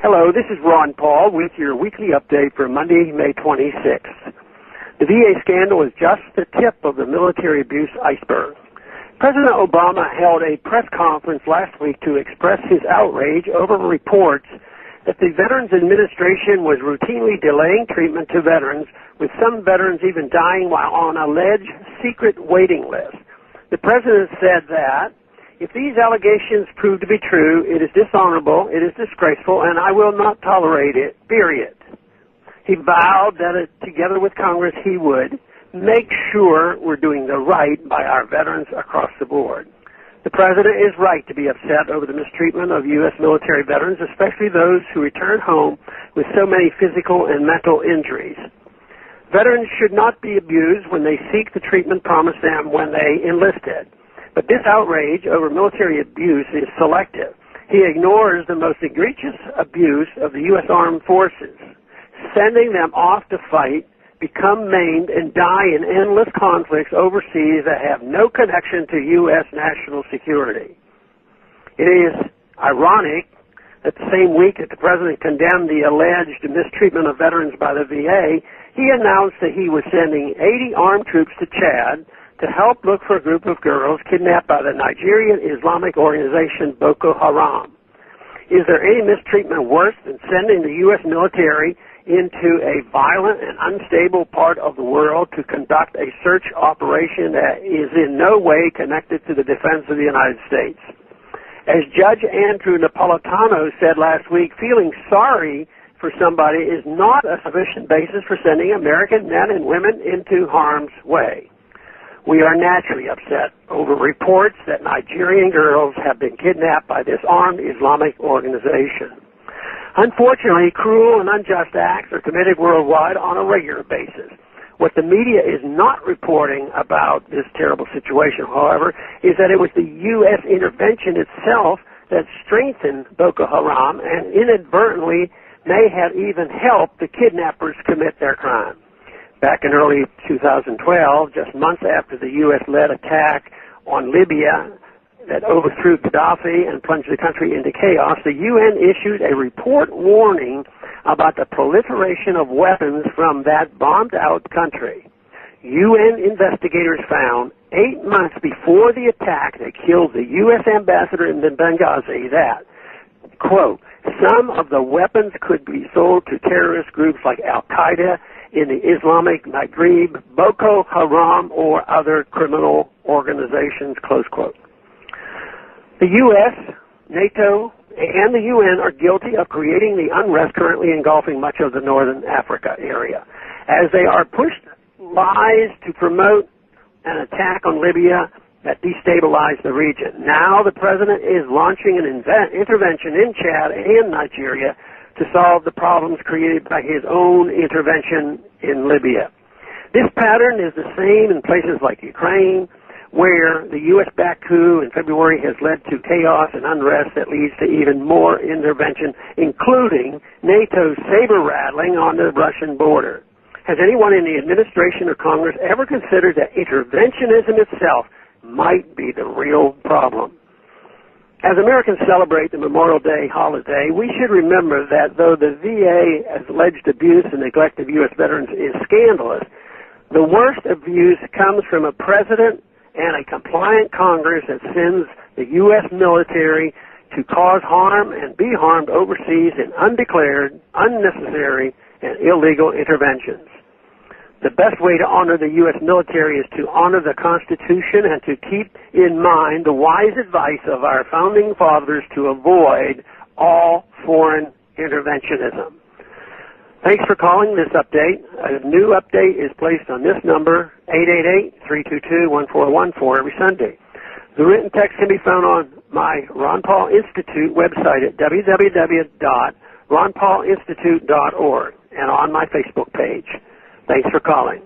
Hello, this is Ron Paul with your weekly update for Monday, May 26th. The VA scandal is just the tip of the military abuse iceberg. President Obama held a press conference last week to express his outrage over reports that the Veterans Administration was routinely delaying treatment to veterans, with some veterans even dying while on alleged secret waiting lists. The president said that if these allegations prove to be true, it is dishonorable, it is disgraceful, and I will not tolerate it, period. He vowed that together with Congress he would make sure we're doing the right by our veterans across the board. The president is right to be upset over the mistreatment of U.S. military veterans, especially those who return home with so many physical and mental injuries. Veterans should not be abused when they seek the treatment promised them when they enlisted. But this outrage over military abuse is selective. He ignores the most egregious abuse of the U.S. Armed Forces, sending them off to fight, become maimed, and die in endless conflicts overseas that have no connection to U.S. national security. It is ironic that the same week that the president condemned the alleged mistreatment of veterans by the VA, he announced that he was sending 80 armed troops to Chad to help look for a group of girls kidnapped by the Nigerian Islamic organization Boko Haram. Is there any mistreatment worse than sending the U.S. military into a violent and unstable part of the world to conduct a search operation that is in no way connected to the defense of the United States? As Judge Andrew Napolitano said last week, feeling sorry for somebody is not a sufficient basis for sending American men and women into harm's way. We are naturally upset over reports that Nigerian girls have been kidnapped by this armed Islamic organization. Unfortunately, cruel and unjust acts are committed worldwide on a regular basis. What the media is not reporting about this terrible situation, however, is that it was the U.S. intervention itself that strengthened Boko Haram and inadvertently may have even helped the kidnappers commit their crime. Back in early 2012, just months after the U.S.-led attack on Libya that overthrew Gaddafi and plunged the country into chaos, the UN issued a report warning about the proliferation of weapons from that bombed-out country. UN investigators found 8 months before the attack that killed the U.S. ambassador in Benghazi that, quote, some of the weapons could be sold to terrorist groups like Al-Qaeda in the Islamic Maghreb, Boko Haram, or other criminal organizations, close quote. The U.S., NATO, and the UN are guilty of creating the unrest currently engulfing much of the northern Africa area, as they are pushed lies to promote an attack on Libya that destabilized the region. Now the president is launching an intervention in Chad and Nigeria to solve the problems created by his own intervention in Libya. This pattern is the same in places like Ukraine, where the U.S.-backed coup in February has led to chaos and unrest that leads to even more intervention, including NATO's saber-rattling on the Russian border. Has anyone in the administration or Congress ever considered that interventionism itself might be the real problem? As Americans celebrate the Memorial Day holiday, we should remember that though the VA's alleged abuse and neglect of U.S. veterans is scandalous, the worst abuse comes from a president and a compliant Congress that sends the U.S. military to cause harm and be harmed overseas in undeclared, unnecessary, and illegal interventions. The best way to honor the U.S. military is to honor the Constitution and to keep in mind the wise advice of our founding fathers to avoid all foreign interventionism. Thanks for calling this update. A new update is placed on this number, 888-322-1414, every Sunday. The written text can be found on my Ron Paul Institute website at www.ronpaulinstitute.org and on my Facebook page. Thanks for calling.